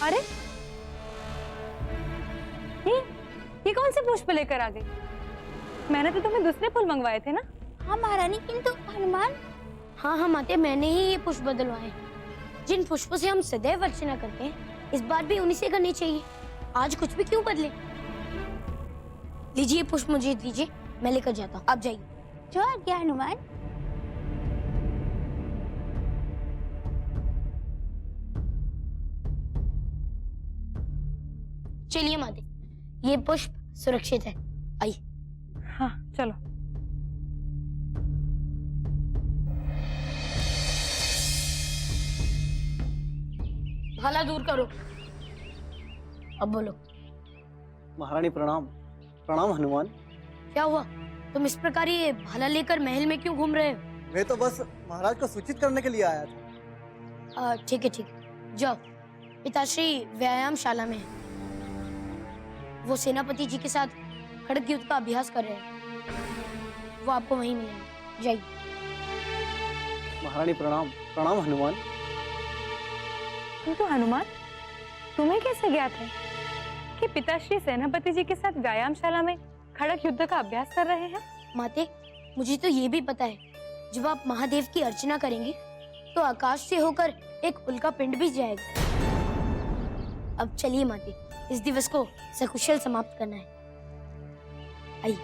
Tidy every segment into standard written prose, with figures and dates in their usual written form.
अरे ये कौन से पुष्प लेकर आ गई? मैंने तो तुम्हें दूसरे फूल मंगवाए थे ना। हाँ महारानी, किंतु हनुमान। हाँ माते, मैंने ही ये पुष्प बदलवाए। जिन पुष्पों से हम सदैव अर्चना करते हैं, इस बार भी उन्हीं से करनी चाहिए। आज कुछ भी क्यों बदले। लीजिए पुष्प मुझे दीजिए, मैं लेकर जाता हूँ, आप जाइए। जो आज्ञा हनुमान। चलिए माते, ये पुष्प सुरक्षित है, आइए। हाँ चलो। भाला दूर करो। अब बोलो। महारानी प्रणाम। प्रणाम हनुमान। क्या हुआ? तुम इस प्रकार ये भाला लेकर महल में क्यों घूम रहे हो? मैं तो बस महाराज को सूचित करने के लिए आया था। ठीक है, जाओ। पिताश्री व्यायामशाला में है। वो सेनापति जी के साथ खड़ग युद्ध का अभ्यास कर रहे हैं। वो आपको वहीं मिलेंगे, जाइए। महारानी प्रणाम। प्रणाम हनुमान। किंतु हनुमान, तुम्हें कैसे ज्ञात है कि पिताश्री सेनापति जी के साथ व्यायामशाला में खड़ग युद्ध का अभ्यास कर रहे हैं? माते, मुझे तो ये भी पता है, जब आप महादेव की अर्चना करेंगे तो आकाश से होकर एक उल्का पिंड भी जाएगा। अब चलिए माते, इस दिवस को सकुशल समाप्त करना है, आइए।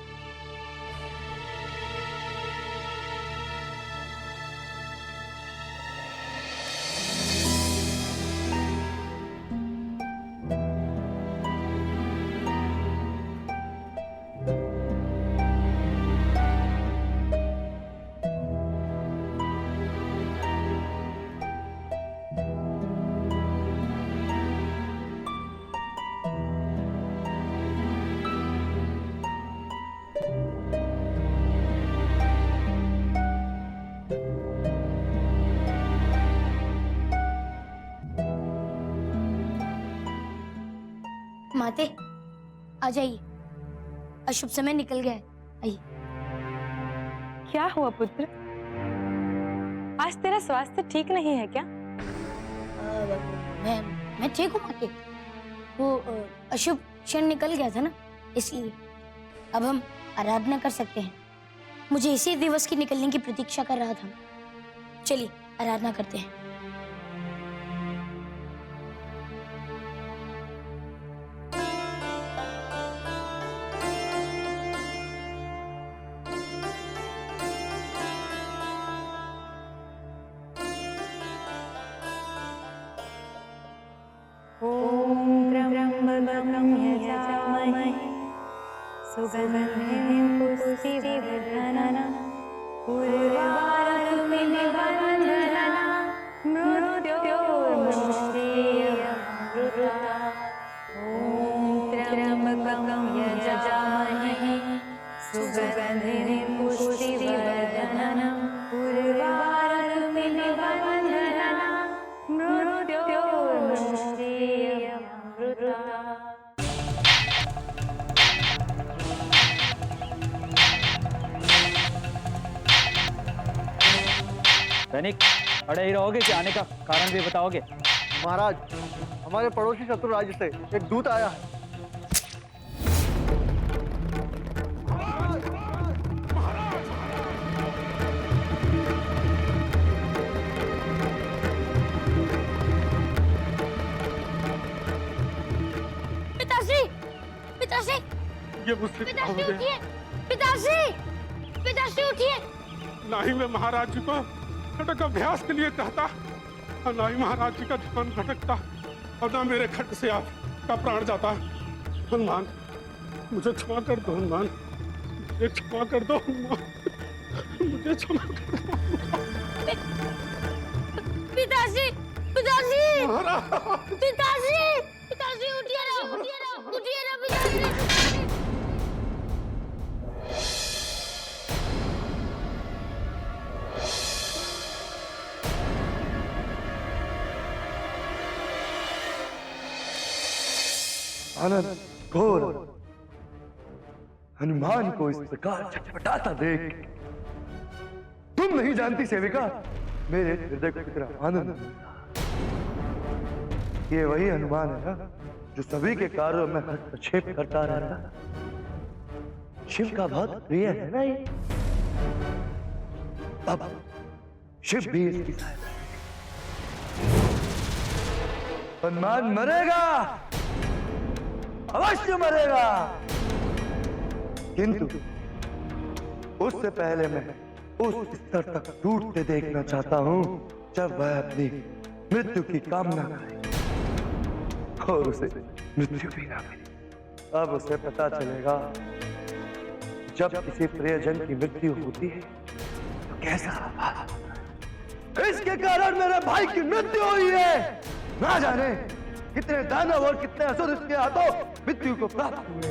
माते, आ जाइए, अशुभ समय निकल गया है, आइए। क्या हुआ पुत्र? आज तेरा स्वास्थ्य ठीक नहीं है क्या? मैं ठीक हूँ माते। वो अशुभ क्षण निकल गया था ना, इसलिए अब हम आराधना कर सकते हैं। मुझे इसी दिवस की निकलने की प्रतीक्षा कर रहा था। चलिए आराधना करते हैं। सुगंधिं पुष्टिवर्धनम् उर्वारुकमिव मृत्योर्मुक्षीयमामृता। ॐ त्र्यम्बकं यजामहे सुगंधिं पुष्टिवर्धनम् उर्वारुकमिव मृत्योर्मुक्षीयमामृता। सैनिक, अड़े ही रहोगे कि आने का कारण भी बताओगे? महाराज, हमारे पड़ोसी शत्रु राज्य से एक दूत आया है। पिताश्री, पिताश्री, ये मुझसे क्या हो पिताश्री गया? उठिए, पिताश्री, पिताश्री उठिए। ना ही मैं महाराज जी को खटक अभ्यास के लिए कहता और ना ही महाराज जी का ध्यान भटकता और ना मेरे खट से आपका प्राण जाता। हनुमान, मुझे क्षमा कर दो हनुमान, मुझे क्षमा कर दो हनुमान, मुझे क्षमा कर दो। पिताश्री, पिताश्री, महाराज, पिताश्री, पिताश्री उठिए ना, पिताश्री। आनंद घोर हनुमान को इस प्रकार छटपटाता देख तुम नहीं जानती सेविका, मेरे हृदय को कितना आनंद मिलता। ये वही हनुमान है ना जो सभी के कार्यों में हस्तक्षेप करता रहता। शिव का बहुत प्रिय है ना ये। अब शिव भी इसकी सहायता करेगा। हनुमान मरेगा, अवश्य मरेगा, किंतु उससे पहले मैं उस स्तर तक टूटते देखना चाहता हूं जब वह अपनी मृत्यु की कामना करे और उसे मृत्यु भी ना मिले। अब उसे पता चलेगा जब किसी प्रियजन की मृत्यु होती है तो कैसा आभास होता है। इसके कारण मेरे भाई की मृत्यु हुई है। ना जाने कितने दानव और कितने असुर इसके हाथों मृत्यु को प्राप्त हुए।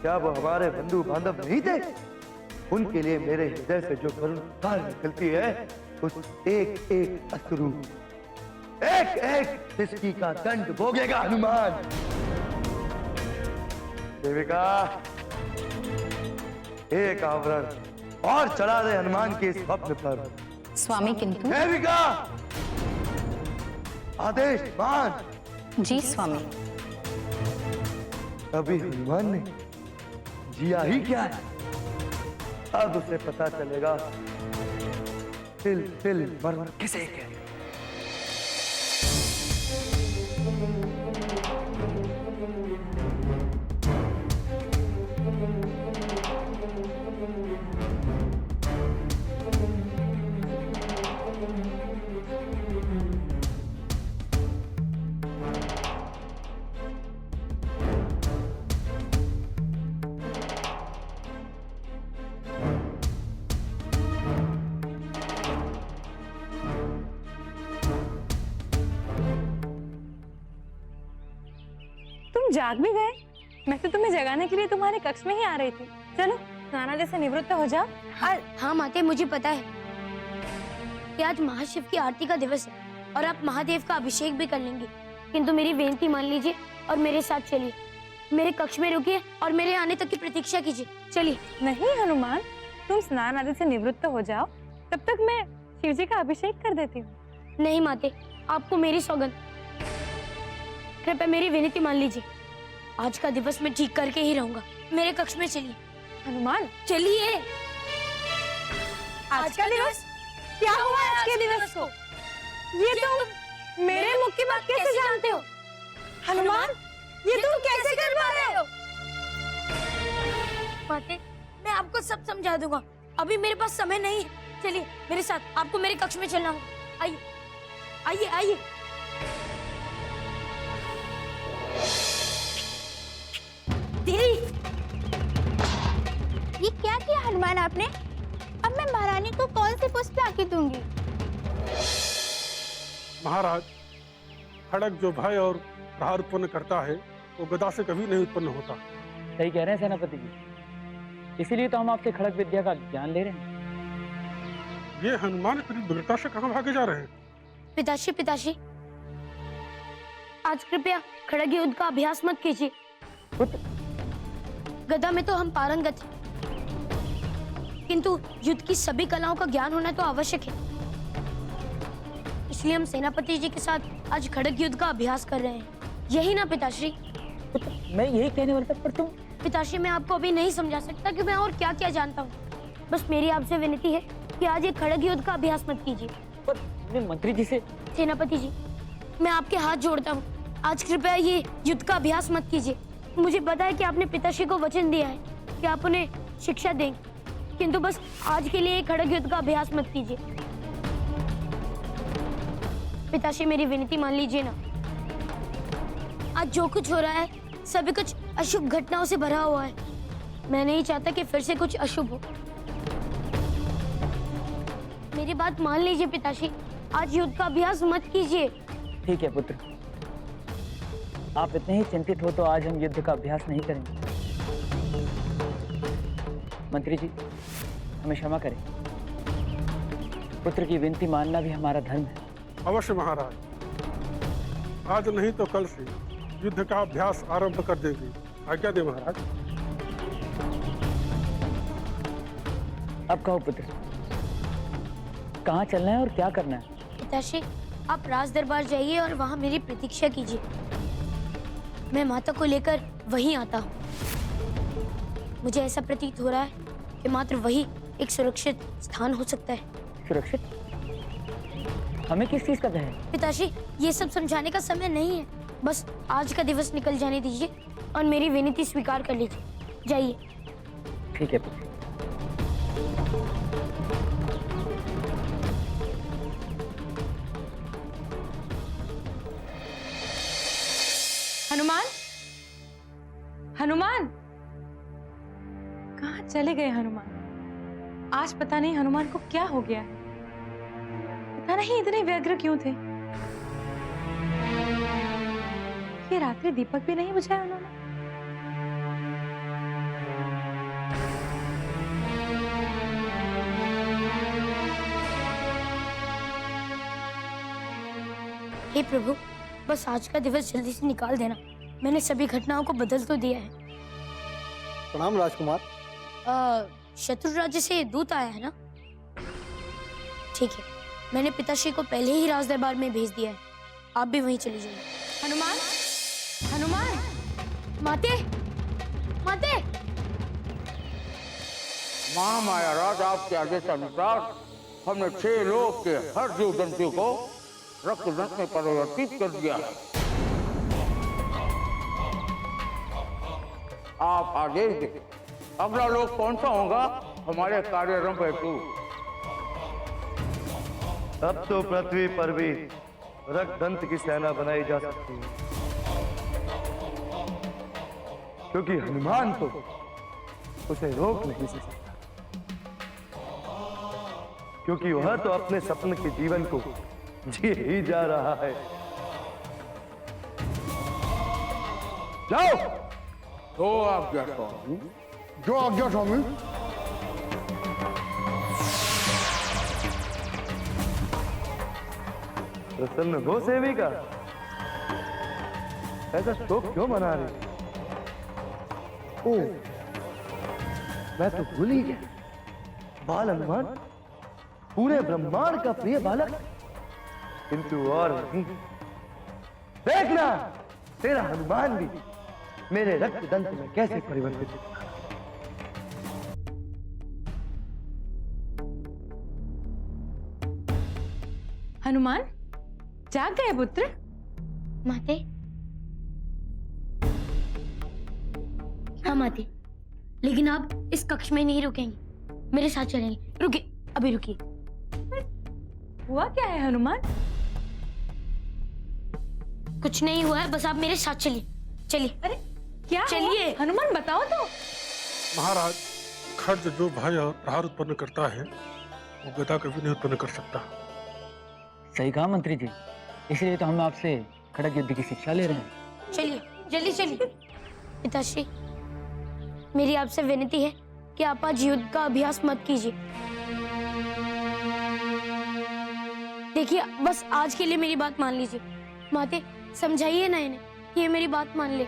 क्या वो हमारे बंधु बांधव नहीं थे? उनके लिए मेरे हृदय से जो करुणा निकलती है उस एक एक अश्रु, एक एक सृष्टि का दंड भोगेगा हनुमान। देविका, एक आवरण और चढ़ा दे हनुमान के स्वप्न पर। स्वामी किंतु। देविका, आदेश मान। जी स्वामी। अभी हनुमान ने जिया ही क्या है। अब उसे पता चलेगा तिल तिल मर किसे कहते। तुम जाग भी गए? मैं तो तुम्हें जगाने के लिए तुम्हारे कक्ष में ही आ रही थी। चलो स्नानादि से निवृत्त हो जाओ। हाँ माते, मुझे पता है कि आज महाशिव की आरती का दिवस है और आप महादेव का अभिषेक भी कर लेंगे, किंतु मेरी बेनती मान लीजिए और मेरे साथ चलिए। मेरे कक्ष में रुकिए और मेरे आने तक की प्रतीक्षा कीजिए। चलिए। नहीं हनुमान, तुम स्नान आदि से निवृत्त हो जाओ, तब तक मैं शिव जी का अभिषेक कर देती हूँ। नहीं माते, आपको मेरी सौगंध, कृपया मेरी विनती मान लीजिए। आज का दिवस मैं ठीक करके ही रहूंगा। मेरे कक्ष में चलिए। हनुमान चलिए। आज का दिवस? क्या हुआ आज के दिवस को? ये तुम मेरे मुख की बात कैसे जानते हो? हनुमान, ये तुम कैसे कर पा रहे हो? माते, मैं आपको सब समझा दूंगा। अभी मेरे पास समय नहीं है। चलिए मेरे साथ, आपको मेरे कक्ष में चलना होगा। आइए आइए आइए। ये क्या किया हनुमान आपने? अब मैं महारानी को कौन से पुष्प लाके दूंगी? महाराज, खड़ग जो भय और प्रहार उत्पन्न करता है वो गदा से कभी नहीं उत्पन्न होता। सही कह रहे हैं सेनापति जी, इसीलिए तो हम आपसे खड़ग विद्या का ज्ञान ले रहे हैं। ये हनुमान इतनी दुर्घटना से कहाँ भागे जा रहे हैं? पिताश्री, पिताश्री, आज कृपया खड़ग युद्ध का अभ्यास मत कीजिए। गदा में तो हम पारंगत हैं, किंतु युद्ध की सभी कलाओं का ज्ञान होना तो आवश्यक है। इसलिए हम सेनापति जी के साथ आज खड़ग युद्ध का अभ्यास कर रहे हैं। यही ना पिताश्री? मैं यही कहने वाला था, पर तुम। पिताश्री, मैं आपको अभी नहीं समझा सकता कि मैं और क्या क्या जानता हूँ। बस मेरी आपसे विनती है कि आज ये खड़ग युद्ध का अभ्यास मत कीजिए। पर मैं मंत्री जी से। सेनापति जी, मैं आपके हाथ जोड़ता हूँ, आज कृपया ये युद्ध का अभ्यास मत कीजिए। मुझे पता है कि आपने पिताश्री को वचन दिया है कि आप उन्हें शिक्षा देंगे, किंतु बस आज के लिए खड़ग युद्ध का अभ्यास मत कीजिए। पिताश्री, मेरी विनती मान लीजिए ना। आज जो कुछ हो रहा है सभी कुछ अशुभ घटनाओं से भरा हुआ है। मैं नहीं चाहता कि फिर से कुछ अशुभ हो। मेरी बात मान लीजिए पिताश्री, आज युद्ध का अभ्यास मत कीजिए। ठीक है पुत्र, आप इतने ही चिंतित हो तो आज हम युद्ध का अभ्यास नहीं करेंगे। मंत्री जी, हमें क्षमा करें। पुत्र की विनती मानना भी हमारा धर्म है। अवश्य महाराज, आज नहीं तो कल से युद्ध का अभ्यास आरंभ कर देंगे। आज्ञा दे महाराज। अब कहो पुत्र, कहाँ चलना है और क्या करना है? पिताश्री, आप राज दरबार जाइए और वहां मेरी प्रतीक्षा कीजिए। मैं माता को लेकर वहीं आता हूँ। मुझे ऐसा प्रतीत हो रहा है कि मात्र वही एक सुरक्षित स्थान हो सकता है। सुरक्षित? हमें किस चीज का भय है? पिताश्री, ये सब समझाने का समय नहीं है। बस आज का दिवस निकल जाने दीजिए और मेरी विनती स्वीकार कर लीजिए। जाइए। ठीक है पुत्र। हनुमान, हनुमान, कहाँ चले गए हनुमान? आज पता नहीं हनुमान को क्या हो गया है। पता नहीं इतने व्यग्र क्यों थे। ये रात्रि दीपक भी नहीं बुझाया उन्होंने। हे प्रभु, बस आज का दिवस जल्दी से निकाल देना। मैंने सभी घटनाओं को बदल तो दिया है। प्रणाम राजकुमार। शत्रु राज्य से दूत आया है ना? ठीक है, मैंने पिताश्री को पहले ही राज दरबार में भेज दिया है। आप भी वहीं चली जाइए। हनुमान, हनुमान, माते, माते। महामाया राज आपके आदेश अनुसार हमने 6 लोक के हर जीव जंतु को रक्त रंग में परिवर्तित कर दिया है। आप आदेश दें, अगला लोक कौन सा होगा हमारे कार्यक्रम हेतु? अब तो पृथ्वी पर भी रक्तदंत की सेना बनाई जा सकती है, क्योंकि हनुमान तो उसे रोक नहीं सकता, क्योंकि वह तो अपने सपने के जीवन को जी ही जा रहा है। जाओ। तो आज्ञा स्वामी। जो आज्ञा स्वामी। प्रसन्न हो सेविका, ऐसा शोक क्यों मना रही? ओ, मैं तो भूल ही गया। बाल हनुमान पूरे ब्रह्मांड का प्रिय बालक, किंतु और नहीं। देखना, तेरा हनुमान भी मेरे रक्तदंत में कैसे परिवर्तित है। हनुमान, जाग गए पुत्र? माते। हाँ माते, लेकिन आप इस कक्ष में नहीं रुकेंगे, मेरे साथ चलेंगे। रुकिए, अभी रुकिए। हुआ क्या है हनुमान? कुछ नहीं हुआ है, बस आप मेरे साथ चलिए। चलिए। अरे क्या चलिए। हुआ? हनुमान बताओ तो। महाराज, खड्ग जो भय और प्रहार उत्पन्न करता है वो गदा कभी नहीं उत्पन्न कर सकता। सही कहा मंत्री जी, इसलिए तो हम आपसे खड़ग युद्ध की शिक्षा ले रहे हैं। चलिए, जल्दी चलिए। पिताश्री, मेरी आपसे विनती है कि आप आज युद्ध का अभ्यास मत कीजिए। देखिए, बस आज के लिए मेरी बात मान लीजिए। माते, समझाइए ना इन्हें कि ये मेरी बात मान ले।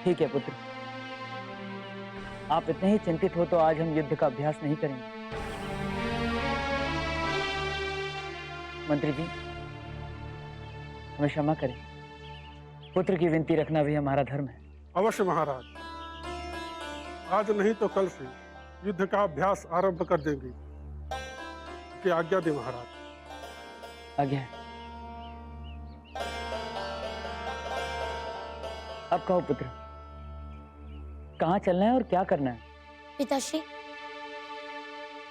ठीक है पुत्र, आप इतने ही चिंतित हो तो आज हम युद्ध का अभ्यास नहीं करेंगे। मंत्री जी, हमें क्षमा करें। पुत्र की विनती रखना भी हमारा धर्म है। अवश्य महाराज, आज नहीं तो कल से युद्ध का अभ्यास आरंभ कर देंगे। की आज्ञा दे महाराज। आज्ञा है। अब कहो पुत्र, कहाँ चलना है और क्या करना है? पिताश्री,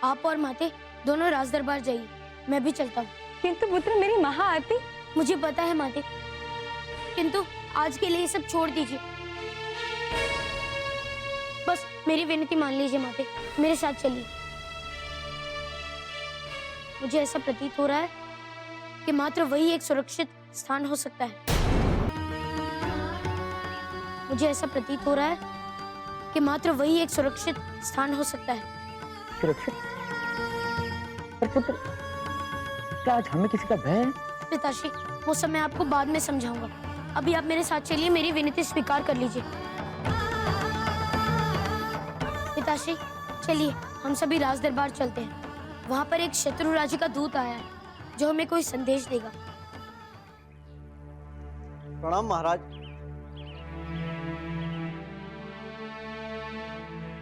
आप और माते दोनों राज दरबार जाइए, मैं भी चलता हूँ। किंतु पुत्र, मेरी महाआरती। मुझे पता है माते, किंतु आज के लिए सब छोड़ दीजिए। बस मेरी विनती मान लीजिए माते, मेरे साथ चलिए। मुझे ऐसा प्रतीत हो रहा है कि मात्र वही एक सुरक्षित स्थान हो सकता है। मुझे ऐसा प्रतीत हो रहा है कि मात्र वही एक सुरक्षित स्थान हो सकता है। सुरक्षित? पर पुत्र, क्या आज हमें किसी का भय है? पिताश्री, वो सब मैं आपको बाद में समझाऊंगा। अभी आप मेरे साथ चलिए, मेरी विनती स्वीकार कर लीजिए। पिताश्री, चलिए हम सभी राज दरबार चलते हैं। वहां पर एक शत्रु राज्य का दूत आया है जो हमें कोई संदेश देगा। प्रणाम महाराज।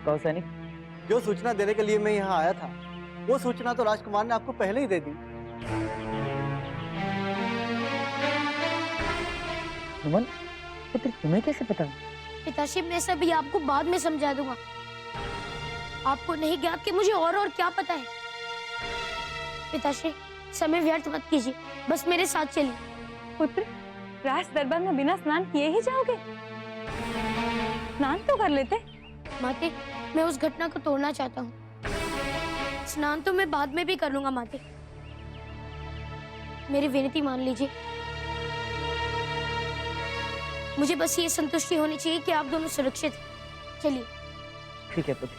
कहो सैनिक। जो सूचना देने के लिए मैं यहाँ आया था, वो सूचना तो राजकुमार ने आपको पहले ही दे दी। हनुमान पुत्र, तुम्हें कैसे पता? पिताश्री, मैं सभी आपको बाद में समझा दूंगा। आपको नहीं ज्ञात कि मुझे और क्या पता है। पिताश्री, समय व्यर्थ मत कीजिए, बस मेरे साथ चलिए। पुत्र, राज दरबार में बिना स्नान किए ही जाओगे? स्नान तो कर लेते। माते, मैं उस घटना को तोड़ना चाहता हूँ। स्नान तो मैं बाद में भी कर लूंगा माते। मेरी विनती मान लीजिए। मुझे बस ये संतुष्टि होनी चाहिए कि आप दोनों सुरक्षित हैं। चलिए। ठीक है पुत्र।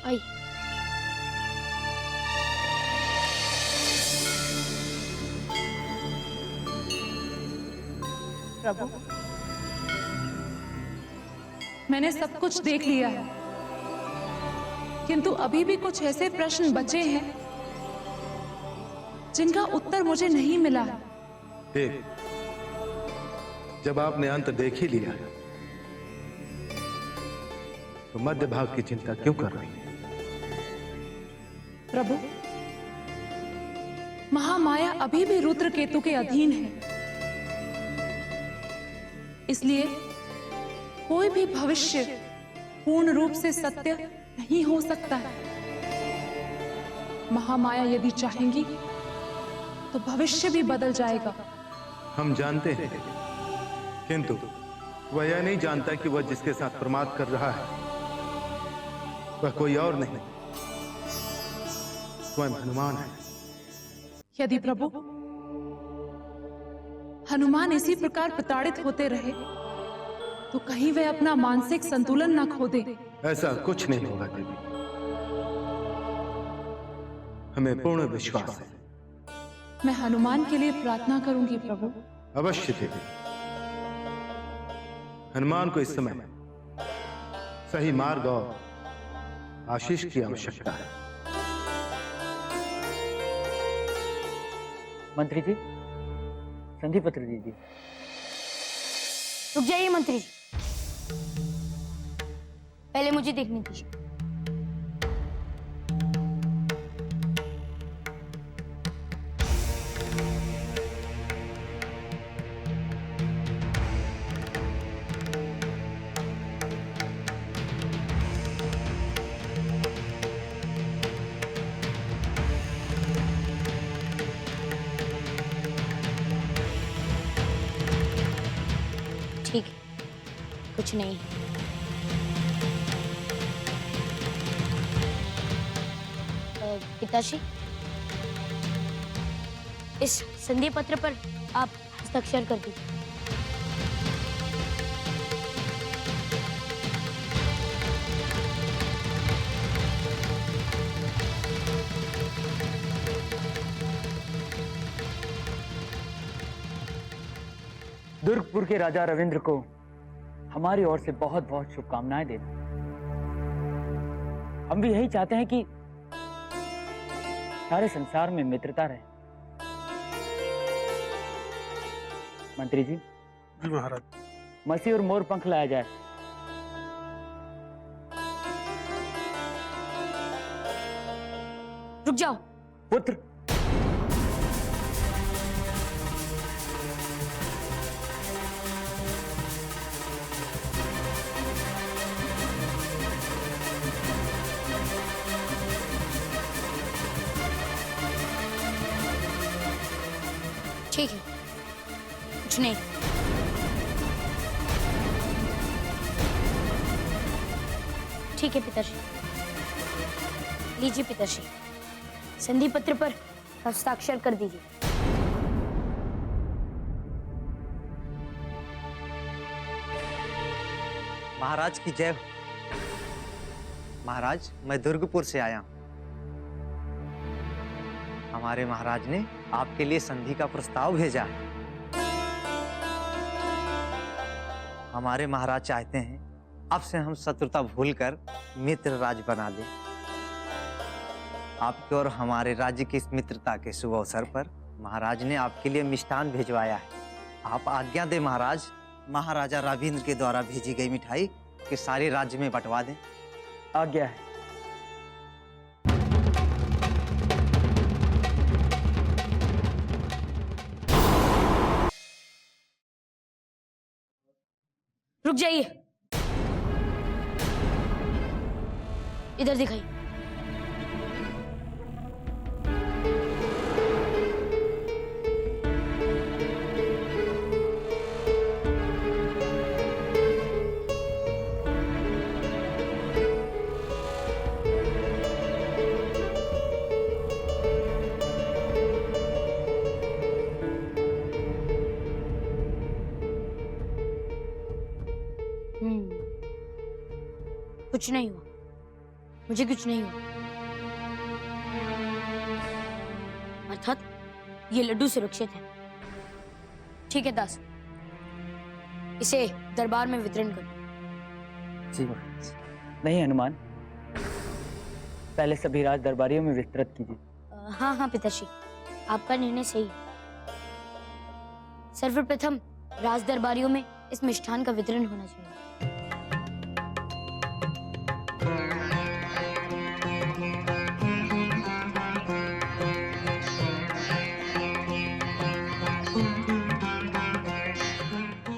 आइए। प्रभु, मैंने सब कुछ देख लिया है, किंतु अभी भी कुछ ऐसे प्रश्न बचे हैं जिनका उत्तर मुझे नहीं मिला है। देख, जब आपने अंत देख ही लिया तो मध्य भाग की चिंता क्यों कर रही है? प्रभु, महामाया अभी भी रुद्र केतु के अधीन है, इसलिए कोई भी भविष्य पूर्ण रूप से सत्य नहीं हो सकता है। महामाया यदि चाहेंगी तो भविष्य भी बदल जाएगा। हम जानते हैं, किंतु वह यह नहीं जानता कि वह जिसके साथ प्रमाद कर रहा है वह कोई और नहीं, स्वयं हनुमान है। यदि प्रभु हनुमान इसी प्रकार प्रताड़ित होते रहे तो कहीं वे अपना मानसिक संतुलन न खो दे। ऐसा कुछ नहीं होगा देवी, हमें पूर्ण विश्वास है। मैं हनुमान के लिए प्रार्थना करूंगी प्रभु। अवश्य देवी। हनुमान को इस समय सही मार्ग और आशीष की आवश्यकता है। मंत्री जी, संधि पत्र दीजिए। रुक जाइए मंत्री जी, पहले मुझे देखने दीजिए। ठीक है, कुछ नहीं। पिताश्री, इस संधि पत्र पर आप हस्ताक्षर कर दीजिए। दुर्गपुर के राजा रविंद्र को हमारी ओर से बहुत बहुत शुभकामनाएं देना। हम भी यही चाहते हैं कि सारे संसार में मित्रता रहे। मंत्री जी। जी महाराज। मसी और मोर पंख लाया जाए। रुक जाओ पुत्र। ठीक है, कुछ नहीं। ठीक है पिताश्री, लीजिए पिताश्री, संधि पत्र पर हस्ताक्षर कर दीजिए। महाराज की जय हो। महाराज, मैं दुर्गपुर से आया हूं। हमारे महाराज ने आपके लिए संधि का प्रस्ताव भेजा है। हमारे महाराज चाहते हैं अब से हम शत्रुता भूलकर मित्र राज बना लें। आपके और हमारे राज्य की इस मित्रता के शुभ अवसर पर महाराज ने आपके लिए मिष्ठान भिजवाया है। आप आज्ञा दें महाराज, महाराजा राविंद्र के द्वारा भेजी गई मिठाई के सारे राज्य में बंटवा दें। आज्ञा है। रुक जाइए, इधर दिखाइए। कुछ नहीं हुआ, मुझे कुछ नहीं हुआ। अर्थात ये लड्डू सुरक्षित है। ठीक है दास, इसे दरबार में वितरण करो। जी महाराज। नहीं हनुमान, पहले सभी राज दरबारियों में विस्तृत कीजिए। हाँ हाँ पिताश्री, आपका निर्णय सही है। सर्वप्रथम राज दरबारियों में इस मिष्ठान का वितरण होना चाहिए।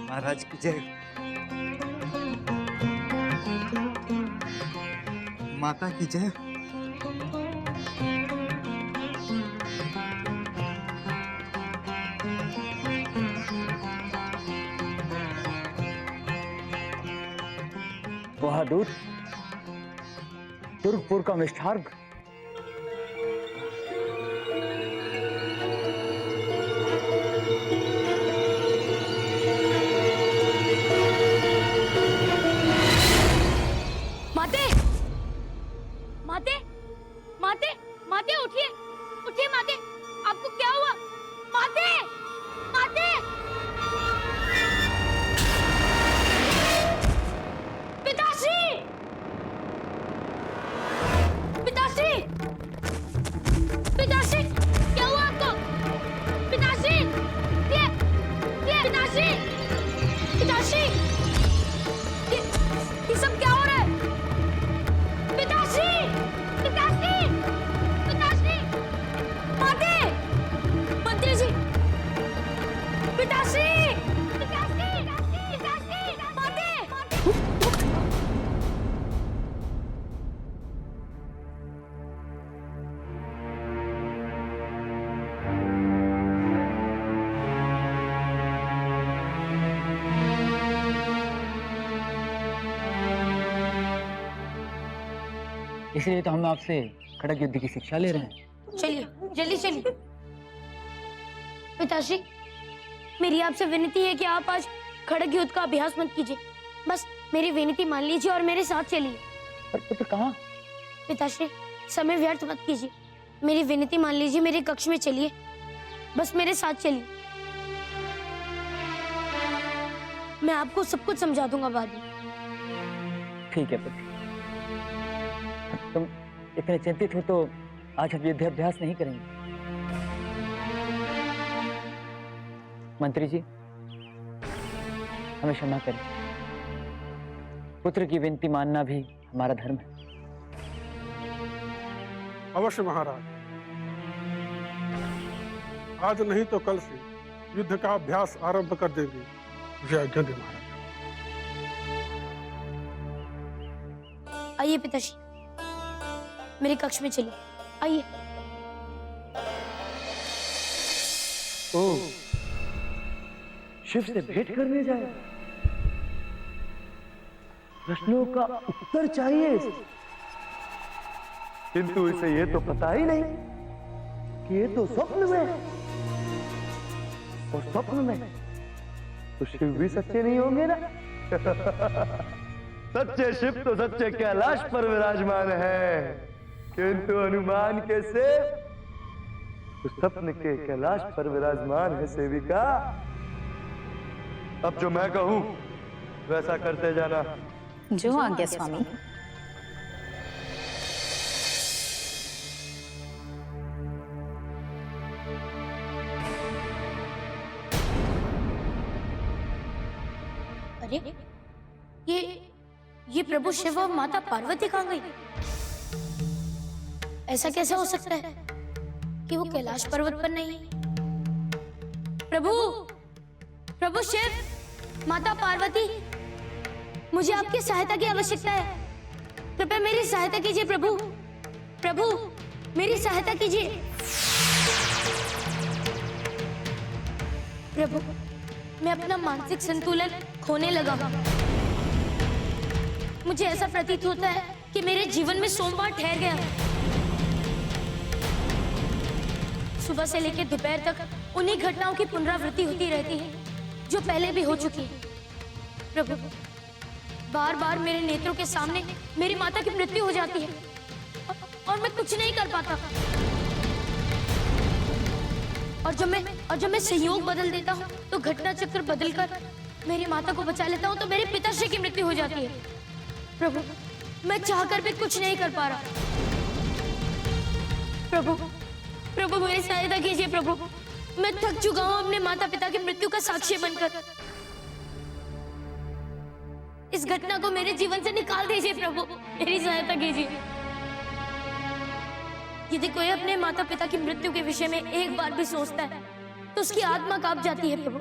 महाराज की जय। माता की जय। बहादुर, दुर्गपुर का मिष्ठार्घ। माते, माते, माते, माते उठिए, उठिए माते, आपको क्या हुआ? माते, माते, पिताश्री, पिताश्री, पिताश्री, क्या हुआ आपको? पिताश्री, ये पिताश्री, पिताश्री, ये सब क्या हो रहा है? पिताश्री, पिताश्री, पिताश्री, माते, मंत्री जी, पिताश्री, पिताश्री, पिताश्री, माते। इसलिए तो हम आपसे खड़ग युद्ध की शिक्षा ले रहे हैं। चलिए, जल्दी चलिए। पिताश्री, मेरी आपसे विनती है कि आप आज खड़ग युद्ध का अभ्यास मत कीजिए। बस मेरी विनती मान लीजिए और मेरे साथ चलिए। पर पुत्र कहाँ? पिताश्री, समय व्यर्थ मत कीजिए। मेरी विनती मान लीजिए, मेरे कक्ष में चलिए। बस मेरे साथ चलिए, मैं आपको सब कुछ समझा दूंगा बाद में। ठीक है पुत्र, तुम इतने चिंतित हो तो आज हम युद्ध अभ्यास नहीं करेंगे। मंत्री जी, हमें क्षमा करें। पुत्र की विनती मानना भी हमारा धर्म है। अवश्य महाराज, आज नहीं तो कल से युद्ध का अभ्यास आरंभ कर देंगे। मुझे आज्ञा दे महाराज। आइए पिताश्री, मेरे कक्ष में चलिए, आइए। ओह, शिव से भेंट करने जाए। प्रश्नों का उत्तर चाहिए इसे। किंतु इसे ये तो पता ही नहीं कि ये तो स्वप्न में है। और स्वप्न में तो शिव भी सच्चे नहीं होंगे ना। सच्चे शिव तो सच्चे कैलाश पर विराजमान है, किंतु हनुमान के सेव तो स्वप्न के कैलाश पर विराजमान है। सेविका, अब जो मैं कहूं वैसा करते जाना। जो आज्ञा स्वामी। अरे ये प्रभु शिव और माता पार्वती कहाँ गई? ऐसा कैसे हो सकता है कि वो कैलाश पर्वत पर नहीं है? प्रभु शिव, माता पार्वती, मुझे आपकी सहायता की आवश्यकता है। कृपया मेरी सहायता कीजिए प्रभु, मेरी सहायता कीजिए। प्रभु, मैं अपना मानसिक संतुलन खोने लगा हूं। मुझे ऐसा प्रतीत होता है कि मेरे जीवन में सोमवार ठहर गया है। सुबह से लेकर दोपहर तक उन्हीं घटनाओं की पुनरावृत्ति होती रहती है जो पहले भी हो चुकी है। प्रभु, बार बार मेरे नेत्रों के सामने मेरी माता की मृत्यु हो जाती है और मैं कुछ नहीं कर पाता। और जब मैं सहयोग बदल देता हूँ तो घटना चक्र बदलकर मेरी माता को बचा लेता हूँ तो मेरे पिताश्री की मृत्यु हो जाती है। प्रभु, मैं चाहकर भी कुछ नहीं कर पा रहा। प्रभु मेरी सहायता कीजिए प्रभु। मैं थक चुका हूँ अपने माता पिता की मृत्यु का साक्षी बनकर। इस घटना को मेरे जीवन से निकाल दीजिए प्रभु, मेरी सहायता कीजिए। यदि कोई अपने माता पिता की मृत्यु के विषय में एक बार भी सोचता है तो उसकी आत्मा कांप जाती है। प्रभु,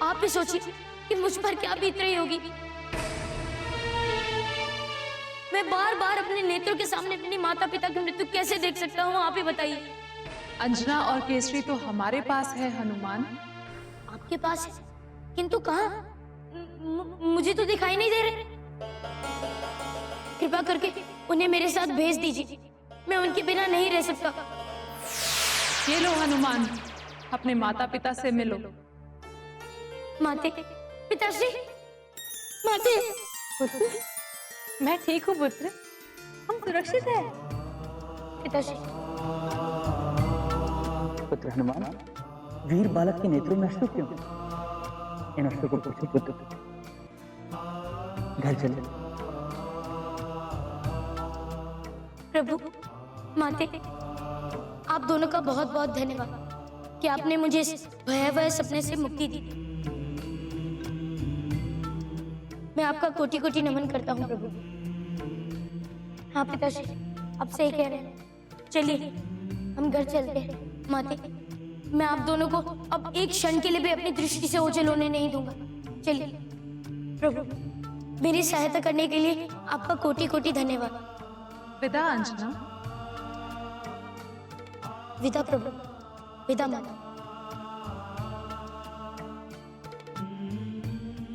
आप ही सोचिए कि मुझ पर क्या बीत रही होगी। मैं बार बार अपने नेत्रों के सामने अपनी माता पिता की मृत्यु कैसे देख सकता हूँ, आप ही बताइए। अंजना और केसरी तो हमारे पास है हनुमान। आपके पास है? किंतु कहाँ? मुझे तो दिखाई नहीं दे रहे। कृपा करके उन्हें मेरे साथ भेज दीजिए, मैं उनके बिना नहीं रह सकता। ये लो हनुमान, अपने माता पिता से मिलो। माते, पिताश्री, माते। मैं ठीक हूँ पुत्र, हम सुरक्षित हैं। पिताश्री, पुत्र हनुमान, वीर बालक के नेत्रों में अश्रु क्यों? इन अश्रु को पूछो पुत्र, घर चले। प्रभु, माते, आप दोनों का बहुत बहुत धन्यवाद कि आपने मुझे इस भयावह सपने से मुक्ति दी। मैं आपका कोटि कोटि नमन करता हूँ प्रभु। हाँ पिताश्री, अब सही कह रहे हैं। चलिए हम घर चलते हैं। माते, मैं आप दोनों को अब एक क्षण के लिए भी अपनी दृष्टि से ओझल होने नहीं दूंगा। चलिए प्रभु, मेरी सहायता करने के लिए आपका कोटि कोटि धन्यवाद। विदा अंजना। विदा प्रभु, विदा माता।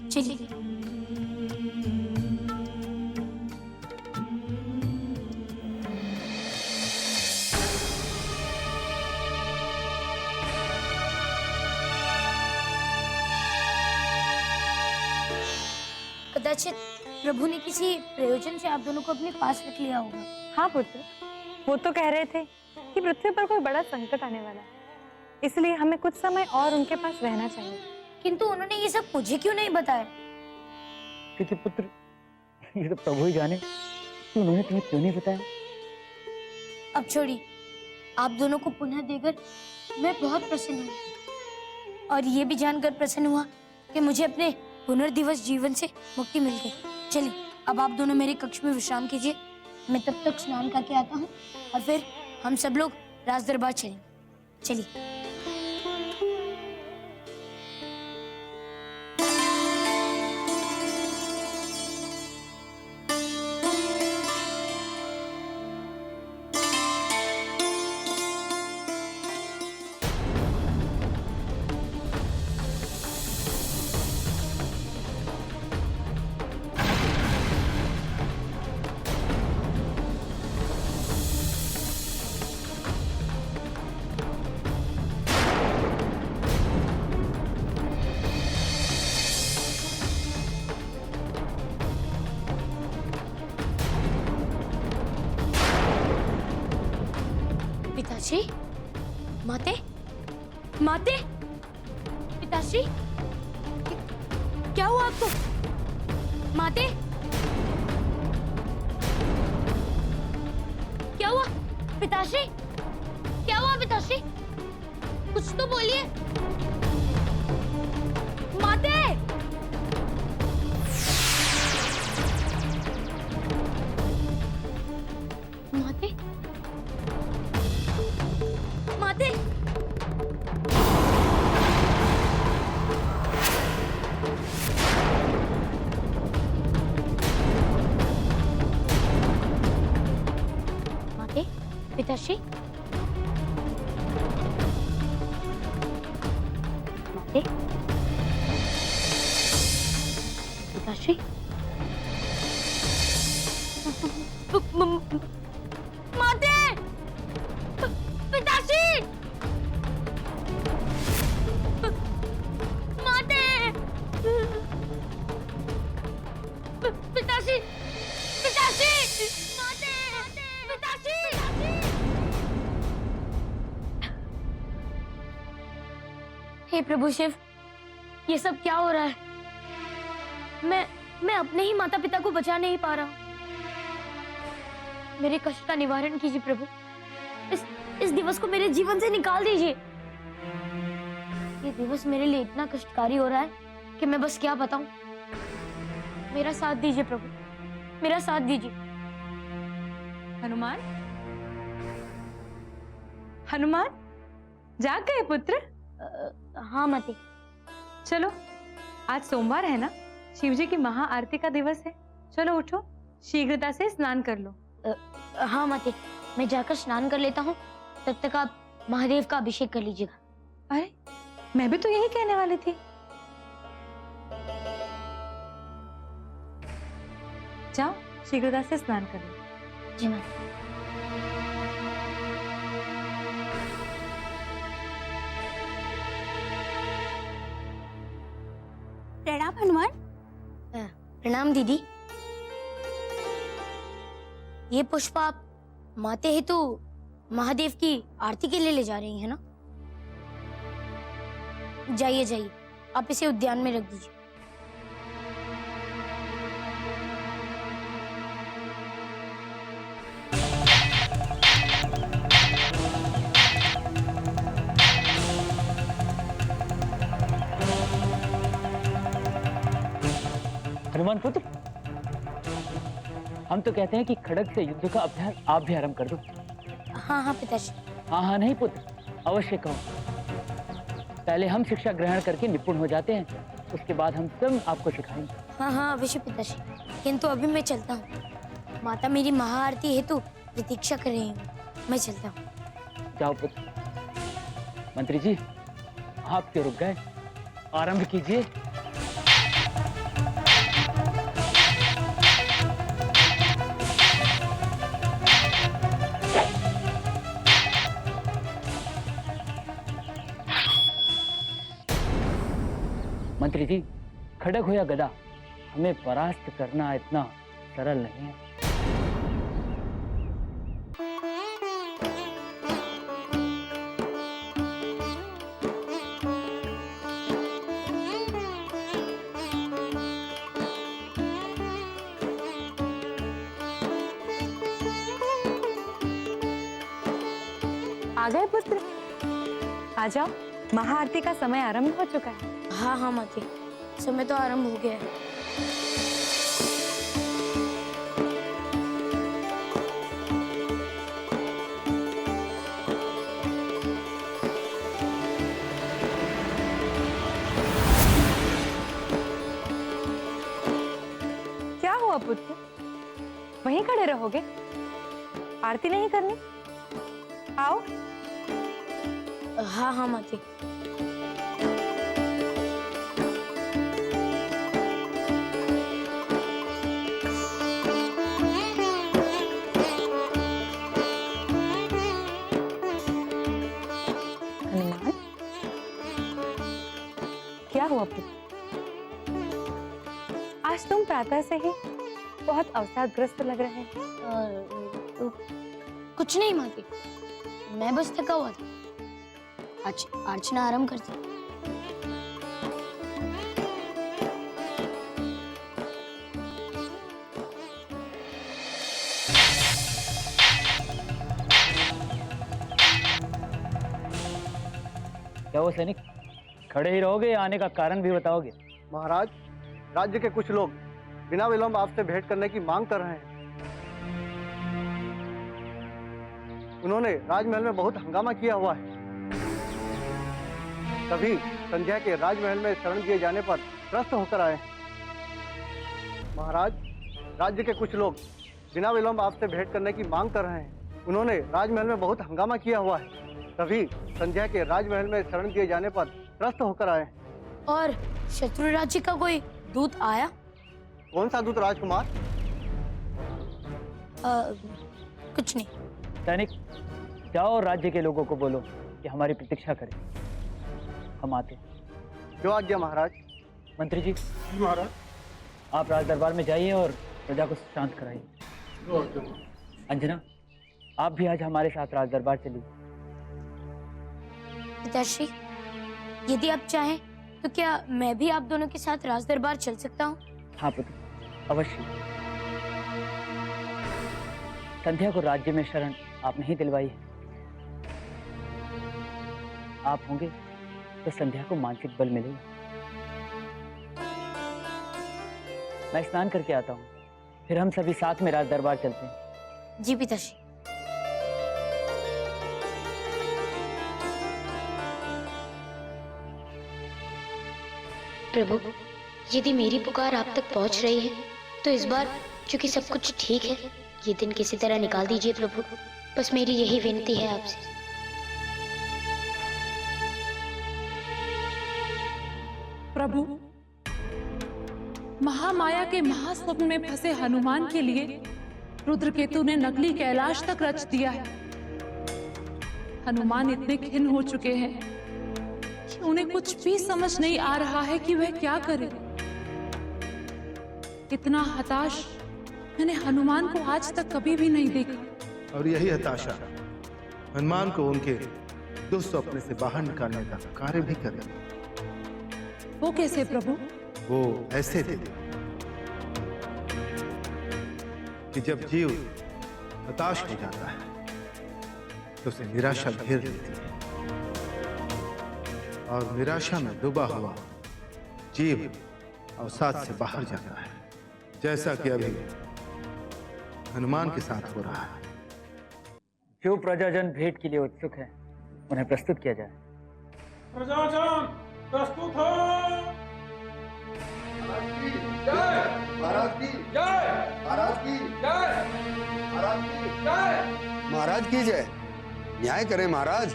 चलिए। कदाचित प्रभु ने किसी प्रयोजन से आप दोनों को अपने पास रख लिया होगा। हाँ पुत्र, वो तो कह रहे थे कि पृथ्वी पर कोई बड़ा संकट आने वाला है, इसलिए हमें कुछ समय और उनके पास रहना चाहिए। किंतु उन्होंने ये सब मुझे क्यों नहीं बताया? क्योंकि पुत्र, ये तो प्रभु ही जाने कि उन्होंने तुम्हें क्यों नहीं बताया। अब छोड़िए, आप दोनों को पुनः देकर मैं बहुत प्रसन्न हूँ और ये भी जानकर प्रसन्न हुआ कि मुझे अपने पुनर्दिवस जीवन से मुक्ति मिल गई। चलिए अब आप दोनों मेरे कक्ष में विश्राम कीजिए, मैं तब तक स्नान करके आता हूँ और फिर हम सब लोग राज दरबार चलेंगे। चलिए। पिताश्री, माते, माते, पिताश्री, क्या हुआ आपको? माते, क्या हुआ? पिताश्री, क्या हुआ पिताश्री? कुछ तो बोलिए। माते, पिताश्री। माते, पिताश्री, माते, पिताश्री, माते, पिताश्री, पिताश्री, माते, पिताश्री। हे प्रभु शिव, ये सब क्या हो रहा है? मैं अपने ही माता पिता को बचा नहीं पा रहा हूँ। मेरे कष्ट का निवारण कीजिए प्रभु। इस दिवस को मेरे जीवन से निकाल दीजिए। ये दिवस मेरे लिए इतना कष्टकारी हो रहा है कि मैं बस क्या बताऊं। मेरा साथ दीजिए प्रभु, मेरा साथ दीजिए। हनुमान, हनुमान, जाग गए पुत्र? हाँ माते। चलो, आज सोमवार है ना, शिव जी की महाआरती का दिवस है। चलो उठो, शीघ्रता से स्नान कर लो। हाँ माते, मैं जाकर स्नान कर लेता हूँ। तब तक आप महादेव का अभिषेक कर लीजिएगा। अरे, मैं भी तो यही कहने वाली थी। जाओ, शीघ्रता से स्नान कर लो। जी माते। प्रणाम हनुमान। प्रणाम दीदी। ये पुष्प आप माते हेतु महादेव की आरती के लिए ले जा रही हैं ना? जाइए जाइए, आप इसे उद्यान में रख दीजिए। हनुमान पुत्र, हम तो कहते हैं कि खड्ग से युद्ध का अभ्यास आप भी आरंभ कर दो। हाँ हाँ पिताश्री। हाँ हाँ नहीं पुत्र, अवश्य कहो। पहले हम शिक्षा ग्रहण करके निपुण हो जाते हैं, उसके बाद हम सब आपको सिखाएंगे। हाँ हाँ अवश्य पिताश्री, किंतु अभी मैं चलता हूँ। माता मेरी महाआरती हेतु प्रतीक्षा कर रही हूँ। मैं चलता हूँ। जाओ पुत्र। मंत्री जी, आप क्यों रुक गए? आरंभ कीजिए। मंत्री जी, खड्ग हो या गदा, हमें परास्त करना इतना सरल नहीं है। आ गए पुत्र? आ जाओ, महाआरती का समय आरंभ हो चुका है। हाँ हाँ माते, समय तो आरंभ हो गया है। क्या हुआ पुत्र? वहीं खड़े रहोगे? आरती नहीं करनी? आओ। हाँ हाँ माते। हनुमान, क्या हुआ पुत्र? आज तुम प्रातः से ही बहुत अवसादग्रस्त लग रहे हैं। कुछ नहीं माते, मैं बस थका हुआ था। आज अर्चना आरंभ करती। क्या वो सैनिक, खड़े ही रहोगे या आने का कारण भी बताओगे? महाराज, राज्य के कुछ लोग बिना विलंब आपसे भेंट करने की मांग कर रहे हैं। उन्होंने राजमहल में बहुत हंगामा किया हुआ है। तभी संजय के राजमहल में शरण दिए जाने पर त्रस्त होकर आए हैं। महाराज, राज्य के कुछ लोग बिना विलंब आपसे भेंट करने की मांग कर रहे हैं। उन्होंने राजमहल में बहुत हंगामा किया हुआ है, तभी संध्या के राजमहल में शरण दिए जाने पर त्रस्त होकर आए हैं। और शत्रु राज्य का कोई दूत आया? कौन सा दूत राजकुमार? कुछ नहीं। सैनिक, जाओ और राज्य के लोगों को बोलो कि हमारी प्रतीक्षा करें, हम आते हैं। जो आज्ञा महाराज। मंत्री जी, महाराज। आप राज दरबार में जाइए और प्रजा को शांत कराइए। अंजना, आप भी आज हमारे साथ राज दरबार चलिए। पिताश्री, यदि आप चाहें तो क्या मैं भी आप दोनों के साथ राज दरबार चल सकता हूँ? हाँ पुत्र, अवश्य। संध्या को राज्य में शरण आप नहीं दिलवाई है। आप होंगे तो संध्या को मानसिक बल मिलेगा। मैं स्नान करके आता हूँ, फिर हम सभी साथ में राज दरबार चलते हैं। जी पिताश्री। प्रभु, यदि मेरी पुकार आप तक पहुंच रही है तो इस बार चूंकि सब कुछ ठीक है, ये दिन किसी तरह निकाल दीजिए प्रभु। बस मेरी यही विनती है आपसे। प्रभु, महामाया के महास्वप्न में फंसे हनुमान के लिए रुद्रकेतु ने नकली कैलाश तक रच दिया है। हनुमान इतने खिन्न हो चुके हैं कि उन्हें कुछ भी समझ नहीं आ रहा है कि वह क्या करें। इतना हताश मैंने हनुमान को आज तक कभी भी नहीं देखा। और यही हताशा हनुमान को उनके दुस्वप्न से बाहर निकालने का कार्य भी करे। वो कैसे प्रभु? वो ऐसे थे कि जब जीव हताश हो जाता है तो उसे निराशा घेर लेती है, और निराशा में डूबा हुआ जीव अवसाद से बाहर जाता है, जैसा कि अभी हनुमान के साथ हो रहा है। जो प्रजाजन भेंट के लिए उत्सुक है, उन्हें प्रस्तुत किया जाए। प्रजाजन प्रस्तुत हो। महाराज की जय, महाराज की जय, महाराज की जय, महाराज की जय। न्याय करें महाराज।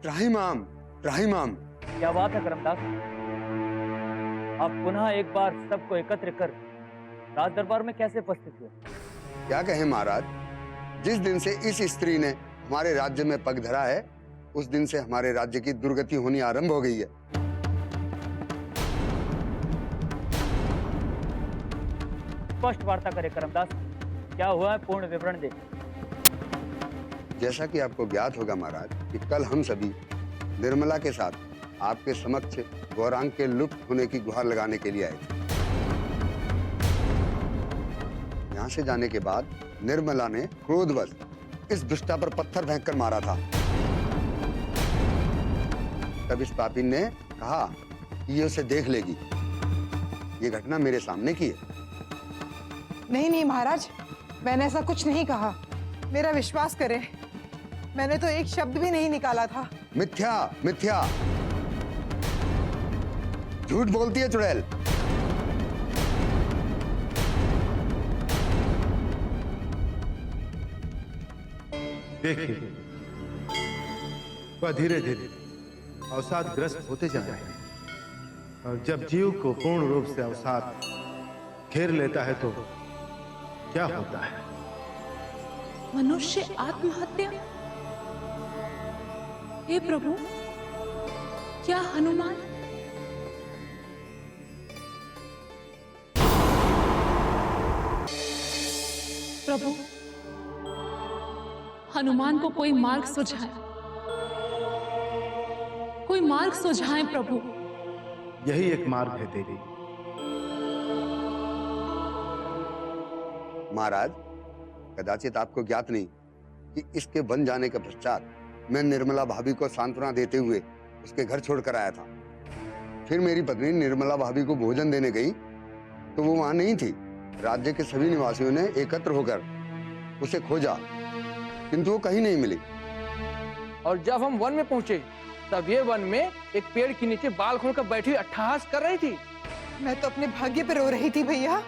त्राहिमाम, त्राहिमाम। क्या बात है करमदास, आप पुनः एक बार सबको एकत्र कर राज दरबार में कैसे उपस्थित हुए? क्या कहें महाराज, जिस दिन से इस स्त्री ने हमारे राज्य में पग धरा है, उस दिन से हमारे राज्य की दुर्गति होनी आरंभ हो गई है। स्पष्ट वार्ता करे करमदास, क्या हुआ है, पूर्ण विवरण दे। जैसा कि आपको ज्ञात होगा महाराज कि कल हम सभी निर्मला के साथ आपके समक्ष गौरांग के लुप्त होने की गुहार लगाने के लिए आए थे। यहाँ से जाने के बाद निर्मला ने क्रोधवश इस दुष्टा पर पत्थर फेंककर मारा था। तब इस पापी ने कहा कि ये उसे देख लेगी। ये घटना मेरे सामने की है। नहीं नहीं महाराज, मैंने ऐसा कुछ नहीं कहा, मेरा विश्वास करें, मैंने तो एक शब्द भी नहीं निकाला था। मिथ्या, मिथ्या, झूठ बोलती है चुड़ैल। देखिए, वह धीरे धीरे अवसादग्रस्त होते जा रहे हैं, और जब जीव को पूर्ण रूप से अवसाद घेर लेता है तो क्या होता है? मनुष्य आत्महत्या? हे प्रभु, क्या हनुमान? प्रभु, हनुमान को कोई मार्ग सुझाए, कोई मार्ग सुझाएं प्रभु। यही एक मार्ग है देवी। महाराज, कदाचित आपको ज्ञात नहीं कि इसके बन जाने के पश्चात मैं निर्मला भाभी को सांत्वना देते हुए उसके घर छोड़कर आया था। फिर मेरी पत्नी निर्मला भाभी को भोजन देने गई तो वो वहां नहीं थी। राज्य के सभी निवासियों ने एकत्र होकर उसे खोजा, किंतु वो कहीं नहीं मिली। और जब हम वन में पहुंचे तब ये वन में एक पेड़ के नीचे बाल खोलकर बैठी अट्टहास कर रही थी। मैं तो अपने भाग्य पे रो रही थी भैया।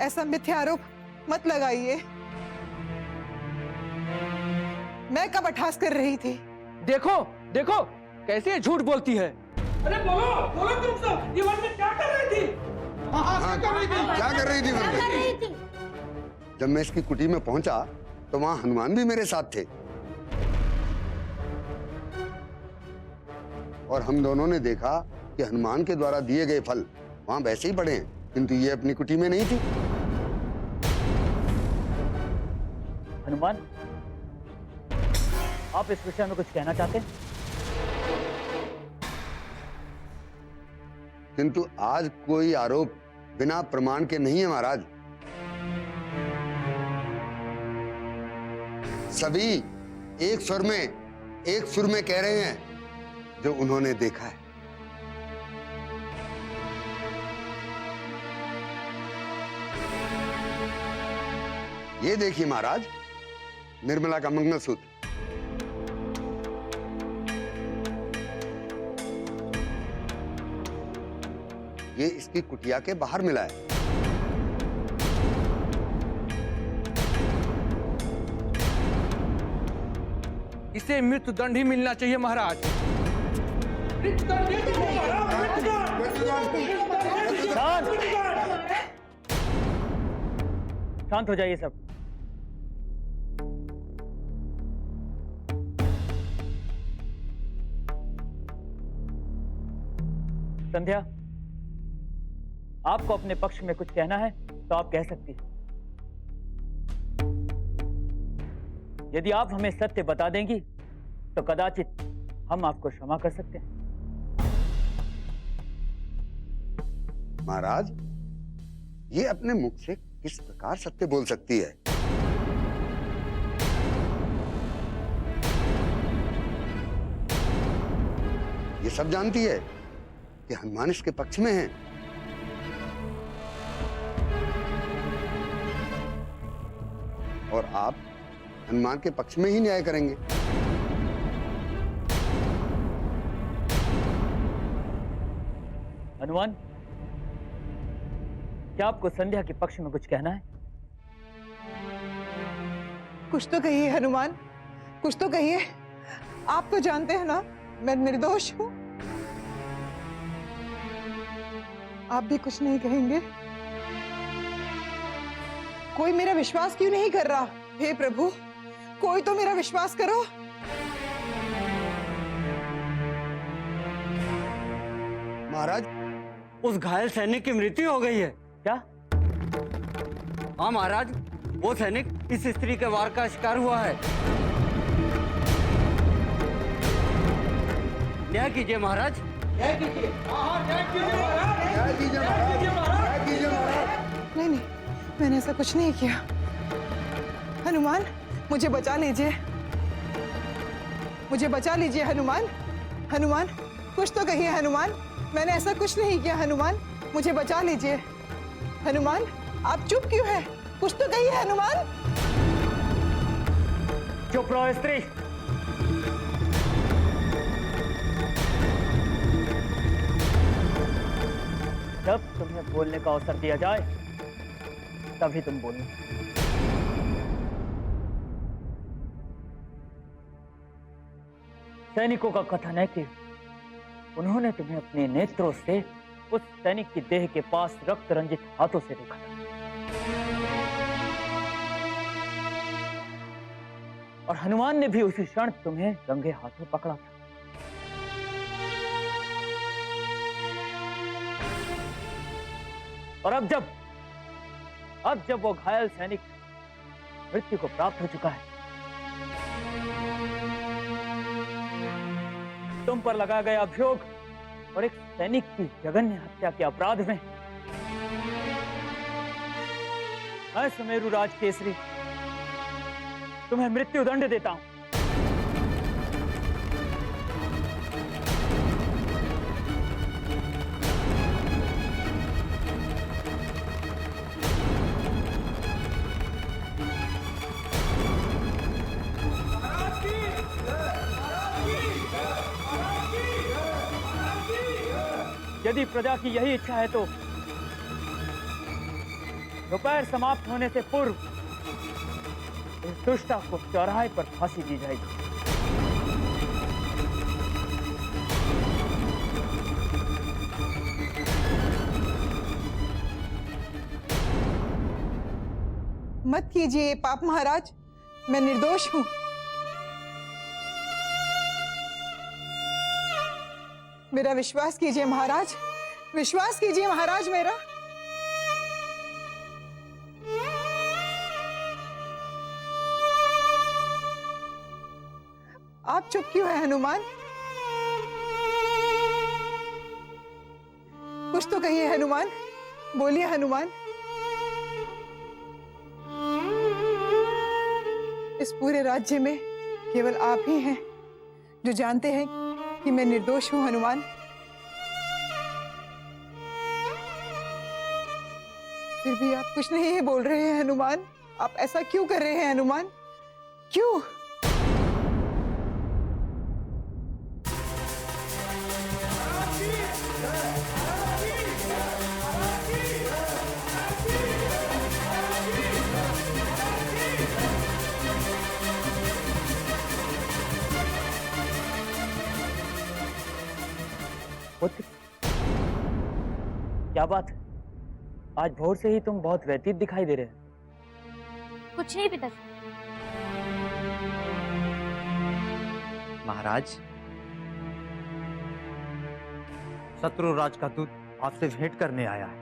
ऐसा मिथ्या आरोप मत लगाइए। मैं कब अठास कर रही थी? देखो देखो कैसे झूठ बोलती है। अरे बोलो बोलो तुम सब, ये वन में क्या कर रही थी? क्या कर रही थी वन में? जब मैं इसकी कुटी में पहुंचा तो वहां हनुमान भी मेरे साथ थे और हम दोनों ने देखा कि हनुमान के द्वारा दिए गए फल वहां वैसे ही पड़े हैं, किंतु ये अपनी कुटी में नहीं थी। हनुमान, आप इस विषय में कुछ कहना चाहते हैं? किंतु आज कोई आरोप बिना प्रमाण के नहीं है महाराज। सभी एक सुर में कह रहे हैं जो उन्होंने देखा है। ये देखिए महाराज, निर्मला का मंगलसूत्र। ये इसकी कुटिया के बाहर मिला है। इसे मृत्यु दंड ही मिलना चाहिए महाराज। शांत हो जाइए सब। संध्या, आपको अपने पक्ष में कुछ कहना है तो आप कह सकती हैं। यदि आप हमें सत्य बता देंगी तो कदाचित हम आपको क्षमा कर सकते हैं। महाराज, ये अपने मुख से किस प्रकार सत्य बोल सकती है? ये सब जानती है कि हनुमान इसके पक्ष में है। और आप हनुमान के पक्ष में ही न्याय करेंगे। हनुमान, क्या आपको संध्या के पक्ष में कुछ कहना है? कुछ तो कहिए हनुमान, कुछ तो कहिए। आप तो जानते हैं ना मैं निर्दोष हूं। आप भी कुछ नहीं कहेंगे? कोई मेरा विश्वास क्यों नहीं कर रहा? हे प्रभु, कोई तो मेरा विश्वास करो। महाराज, उस घायल सैनिक की मृत्यु हो गई है। क्या? हाँ महाराज, वो सैनिक इस स्त्री के वार का शिकार हुआ है। न्याय कीजिए महाराज, न्याय कीजिए। नहीं नहीं, मैंने ऐसा कुछ नहीं किया। हनुमान, मुझे बचा लीजिए, मुझे बचा लीजिए हनुमान। हनुमान, कुछ तो कहिए हनुमान, मैंने ऐसा कुछ नहीं किया। हनुमान, मुझे बचा लीजिए। हनुमान, आप चुप क्यों हैं? कुछ तो कहिए हनुमान। चुप रहो स्त्री। जब तुम्हें बोलने का अवसर दिया जाए तभी तुम बोलना। सैनिकों का कथन है कि उन्होंने तुम्हें अपने नेत्रों से उस सैनिक की देह के पास रक्त रंजित हाथों से देखा था। और हनुमान ने भी उसी क्षण तुम्हें रंगे हाथों पकड़ा था। और अब जब वो घायल सैनिक मृत्यु को प्राप्त हो चुका है, तुम पर लगाया गया अभियोग और एक सैनिक की जघन्य हत्या के अपराध में मैं सुमेरु राज केसरी तुम्हें मृत्यु दंड देता हूं। यदि प्रजा की यही इच्छा है तो दोपहर समाप्त होने से पूर्व इस दुष्टा को चौराहे पर फांसी दी जाएगी। मत कीजिए ये पाप महाराज, मैं निर्दोष हूं। मेरा विश्वास कीजिए महाराज, विश्वास कीजिए महाराज मेरा। आप चुप क्यों है हनुमान? कुछ तो कहिए हनुमान, बोलिए हनुमान। इस पूरे राज्य में केवल आप ही हैं जो जानते हैं कि मैं निर्दोष हूं हनुमान। फिर भी आप कुछ नहीं बोल रहे हैं हनुमान। आप ऐसा क्यों कर रहे हैं हनुमान? क्यों? पुत्र, क्या बात है? आज भोर से ही तुम बहुत व्यतीत दिखाई दे रहे हो। कुछ नहीं पिताजी। महाराज, शत्रुराज का दूत आपसे भेंट करने आया है।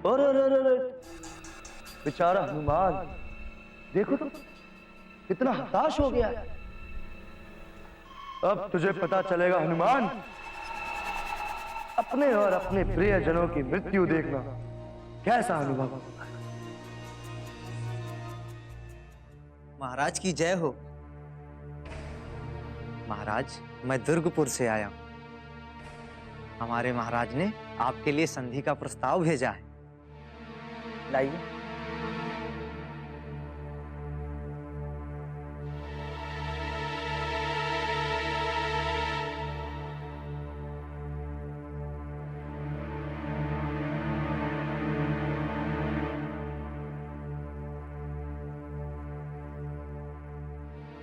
अरे बेचारा हनुमान, देखो तो कितना हताश हो गया है। अब तुझे पता चलेगा हनुमान, अपने और अपने प्रियजनों की मृत्यु देखना कैसा अनुभव होता है। महाराज की जय हो। महाराज, मैं दुर्गपुर से आया हूं। हमारे महाराज ने आपके लिए संधि का प्रस्ताव भेजा है। लाइए।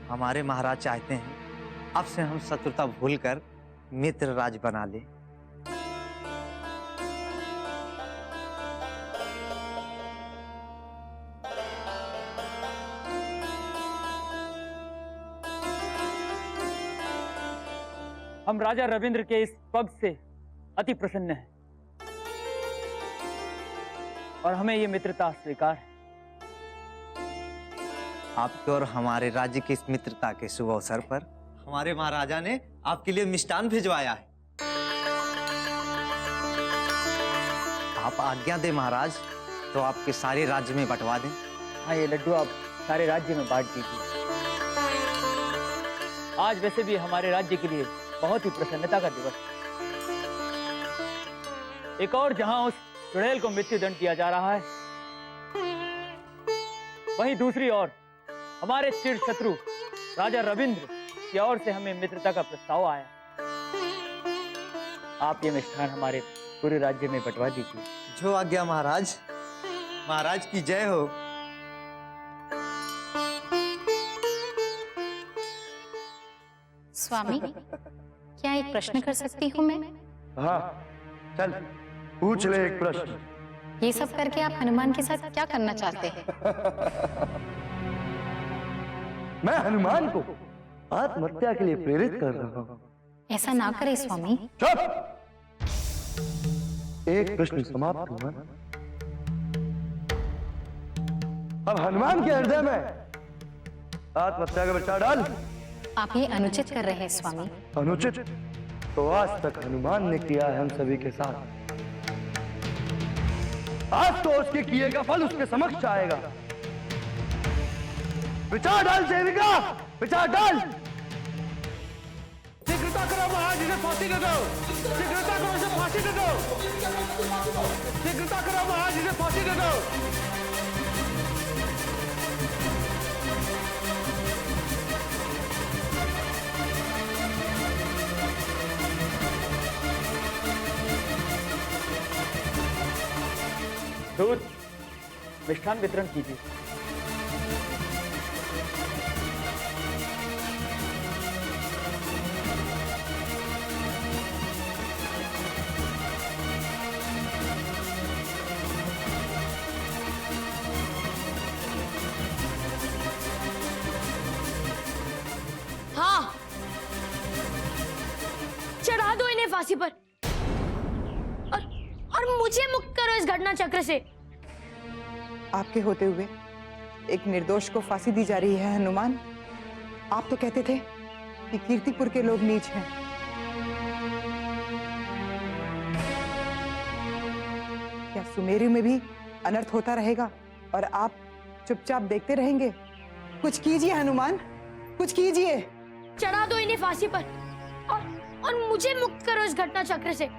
हमारे महाराज चाहते हैं आपसे हम शत्रुता भूलकर मित्र राज बना ले। हम राजा रविंद्र के इस पग से अति प्रसन्न हैं और हमें ये मित्रता स्वीकार है। आपके और हमारे राज्य की इस मित्रता के शुभ अवसर पर हमारे महाराजा ने आपके लिए मिष्ठान भिजवाया है। आप आज्ञा दे महाराज, तो आपके सारे राज्य में बंटवा दें। हाँ, ये लड्डू आप सारे राज्य में बांट दीजिए। आज वैसे भी हमारे राज्य के लिए बहुत ही प्रसन्नता का दिवस है। एक और जहां उस चुड़ैल को मृत्युदंड किया जा रहा है, वहीं दूसरी ओर हमारे चिर शत्रु राजा रविंद्र की ओर से हमें मित्रता का प्रस्ताव आया। आप ये मिष्ठान हमारे पूरे राज्य में बंटवा दीजिए। जो आज्ञा महाराज। महाराज की जय हो। स्वामी, क्या एक प्रश्न कर सकती हूँ मैं? हाँ, चल पूछ ले एक प्रश्न। ये सब करके आप हनुमान के साथ क्या करना चाहते हैं? मैं हनुमान को आत्महत्या के लिए प्रेरित कर रहा हूँ। ऐसा ना करे स्वामी। चुप! एक प्रश्न समाप्त हुआ। अब हनुमान के हृदय में आत्महत्या का विचार डाल। आप ये अनुचित कर रहे हैं स्वामी। अनुचित तो आज तक हनुमान ने किया है हम सभी के साथ। आज तो उसके किए का फल उसके समक्ष आएगा। विचार डाल सेविका, विचार डाल। शीघ्रता करो महाराज, इसे फांसी दे दो। शीघ्रता करो, इसे फांसी दे दो। शीघ्रता करो महाराज, इसे फांसी दे दो। दूध मिष्ठान वितरण कीजिए। हाँ, चढ़ा दो इन्हें फांसी पर और मुझे मुक्त करो इस घटना चक्र से। आपके होते हुए एक निर्दोष को फांसी दी जा रही है हनुमान। आप तो कहते थे कि कीर्तिपुर के लोग नीच हैं। क्या सुमेरु में भी अनर्थ होता रहेगा और आप चुपचाप देखते रहेंगे? कुछ कीजिए हनुमान, कुछ कीजिए। चढ़ा दो इन्हें फांसी पर और मुझे मुक्त करो इस घटना चक्र से।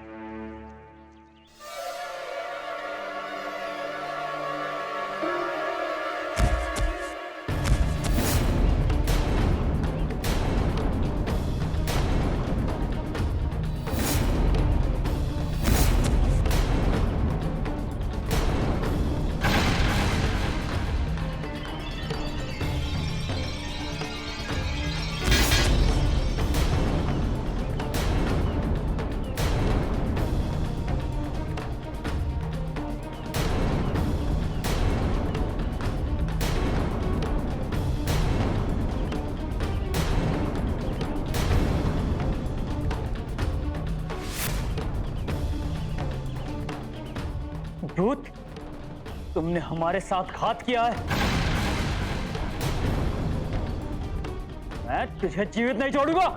दूत, तुमने हमारे साथ घात किया है। मैं तुझे जीवित नहीं छोड़ूंगा।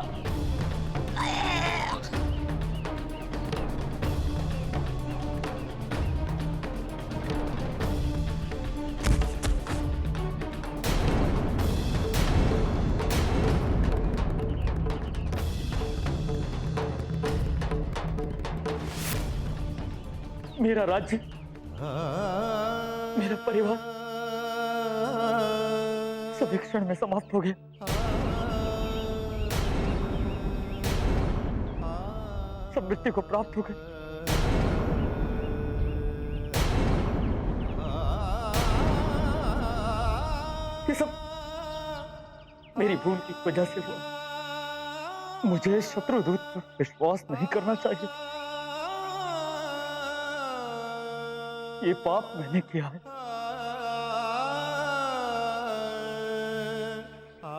मेरा राज्य, मेरा परिवार सब एक क्षण में समाप्त हो गया। सब मृत्यु को प्राप्त हो गए। ये सब मेरी भूल की वजह से हुआ। मुझे शत्रुदूत पर विश्वास नहीं करना चाहिए। ये पाप मैंने किया है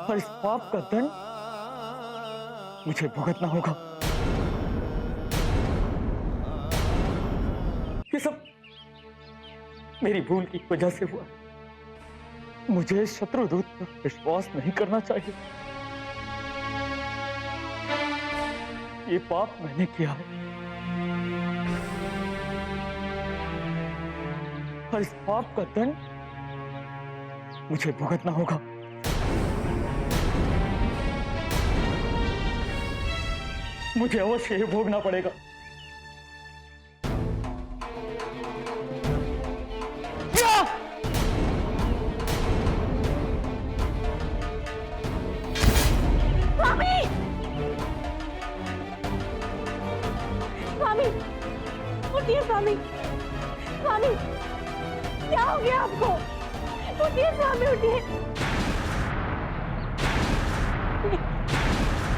और इस पाप का दंड मुझे भुगतना होगा। ये सब मेरी भूल की वजह से हुआ। मुझे शत्रुदूत पर विश्वास नहीं करना चाहिए। ये पाप मैंने किया है और इस पाप का दंड मुझे भुगतना होगा। मुझे अवश्य ही भोगना पड़ेगा। स्वामी! स्वामी! उठिए स्वामी! स्वामी! क्या हो गया आपको? उठिए स्वामी, उठिए।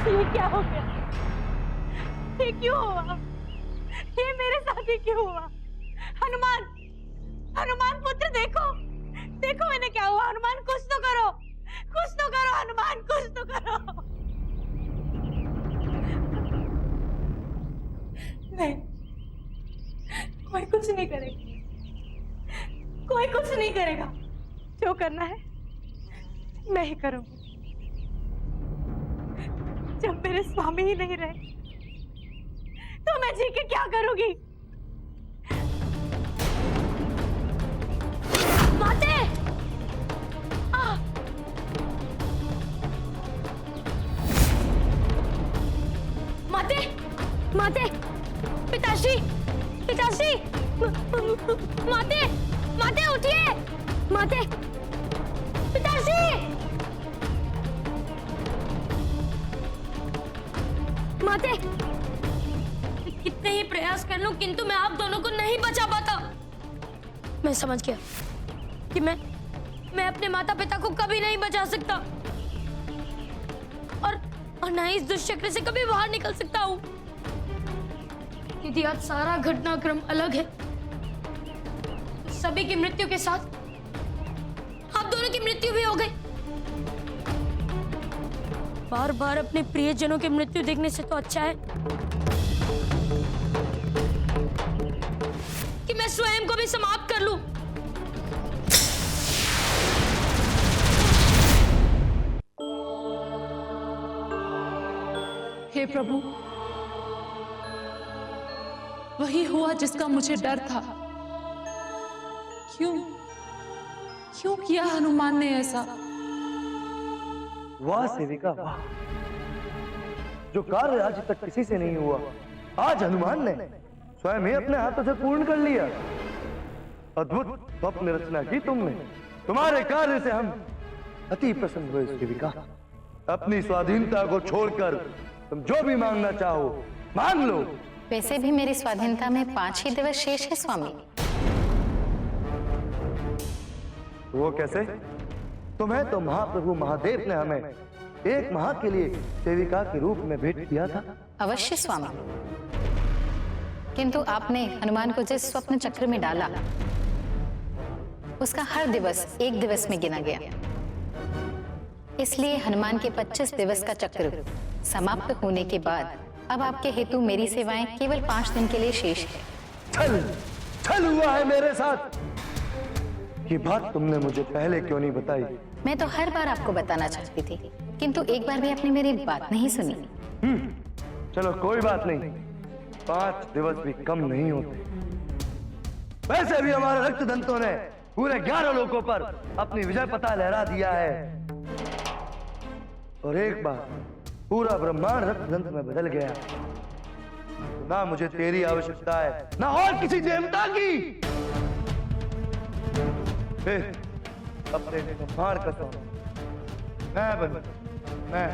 ये क्या हो गया? ये क्यों हुआ? ये मेरे साथ ही क्यों हुआ? हनुमान! हनुमान पुत्र, देखो देखो मैंने क्या हुआ। हनुमान कुछ तो करो, कुछ तो करो हनुमान, कुछ तो करो। नहीं, कोई कुछ नहीं करेगा, कोई कुछ नहीं करेगा। जो करना है मैं ही करूंगी। जब मेरे स्वामी ही नहीं रहे तो मैं जी के क्या करूंगी? माते! माते! माते! पिताश्री! पिताश्री! माते! माते उठिए! माते! पिताश्री! माते! कितने ही प्रयास कर लूं किंतु मैं आप दोनों को नहीं बचा पाता। मैं समझ गया कि मैं अपने माता पिता को कभी नहीं बचा सकता और ना ही इस दुष्चक्र से कभी बाहर निकल सकता हूँ। यदि आज सारा घटनाक्रम अलग है, सभी की मृत्यु के साथ आप दोनों की मृत्यु भी हो गई। बार बार अपने प्रियजनों की मृत्यु देखने से तो अच्छा है कि मैं स्वयं को भी समाप्त कर लूं। हे प्रभु, वही हुआ जिसका मुझे डर था। क्यों किया हनुमान ने ऐसा? वाह सेविका वाह, जो कार्य आज तक किसी से नहीं हुआ, आज हनुमान ने स्वयं ही अपने हाथों से पूर्ण कर लिया। अद्भुत स्वप्न रचना की तुमने। तुम्हारे कार्य से हम अति प्रसन्न हुए सेविका। अपनी स्वाधीनता को छोड़कर तुम जो भी मांगना चाहो मांग लो। वैसे भी मेरी स्वाधीनता में 5 ही दिवस शेष है स्वामी। वो कैसे? तुम्हें तो महाप्रभु महादेव ने हमें 1 माह के लिए सेविका के रूप में भेंट किया था। अवश्य स्वामी, किंतु आपने हनुमान को जिस स्वप्न चक्र में डाला, उसका हर दिवस 1 दिवस में गिना गया। इसलिए हनुमान के 25 दिवस का चक्र समाप्त होने के बाद अब आपके हेतु मेरी सेवाएं केवल 5 दिन के लिए शेष है। छल हुआ है मेरे साथ। ये बात तुमने मुझे पहले क्यों नहीं बताई? मैं तो हर बार आपको बताना चाहती थी, किंतु एक बार भी आपने मेरी बात नहीं सुनी। चलो कोई बात नहीं, 5 दिवस भी कम नहीं होते। वैसे भी हमारे रक्तदंतों ने पूरे 11 लोकों पर अपनी विजय पताका लहरा दिया है और एक बार पूरा ब्रह्मांड रक्तदंत में बदल गया। ना मुझे तेरी आवश्यकता है, ना और किसी देवता की। फिर अपने ब्रह्मांड का स्वामी मैं बनूं, मैं।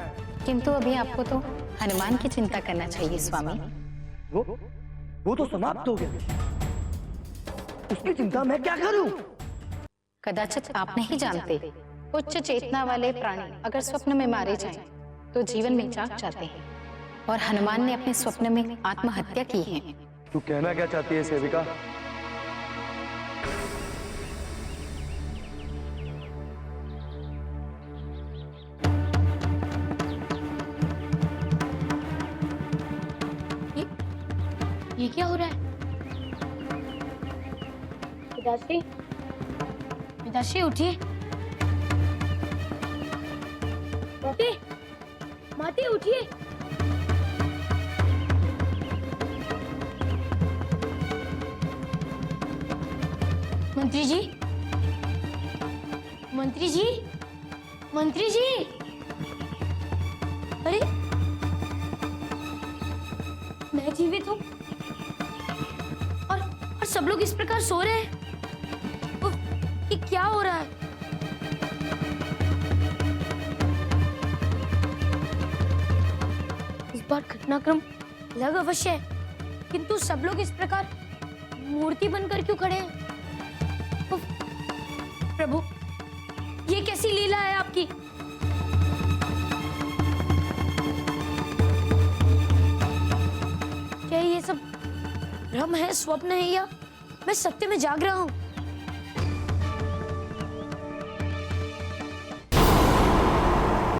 किंतु अभी आपको तो हनुमान की चिंता करना चाहिए स्वामी। वो तो समाप्त हो गया, उसकी चिंता मैं क्या करूं? कदाचित आप नहीं जानते, उच्च चेतना वाले प्राणी अगर स्वप्न में मारे जाएं, तो जीवन में जाग जाते हैं, और हनुमान ने अपने स्वप्न में आत्महत्या की है। तू कहना क्या चाहती है सेविका? ये क्या हो रहा है? पिताश्री, पिताश्री उठिए। माते, माते उठिए। मंत्री जी, मंत्री जी, मंत्री जी। अरे मैं जीवित हूँ और सब लोग इस प्रकार सो रहे हैं। उफ, ये क्या हो रहा है? इस बार घटनाक्रम अलग अवश्य है, किंतु सब लोग इस प्रकार मूर्ति बनकर क्यों खड़े हैं? उफ, प्रभु, ये कैसी लीला है आपकी? क्या ये सब भ्रम है, स्वप्न है, या मैं सत्य में जाग रहा हूँ?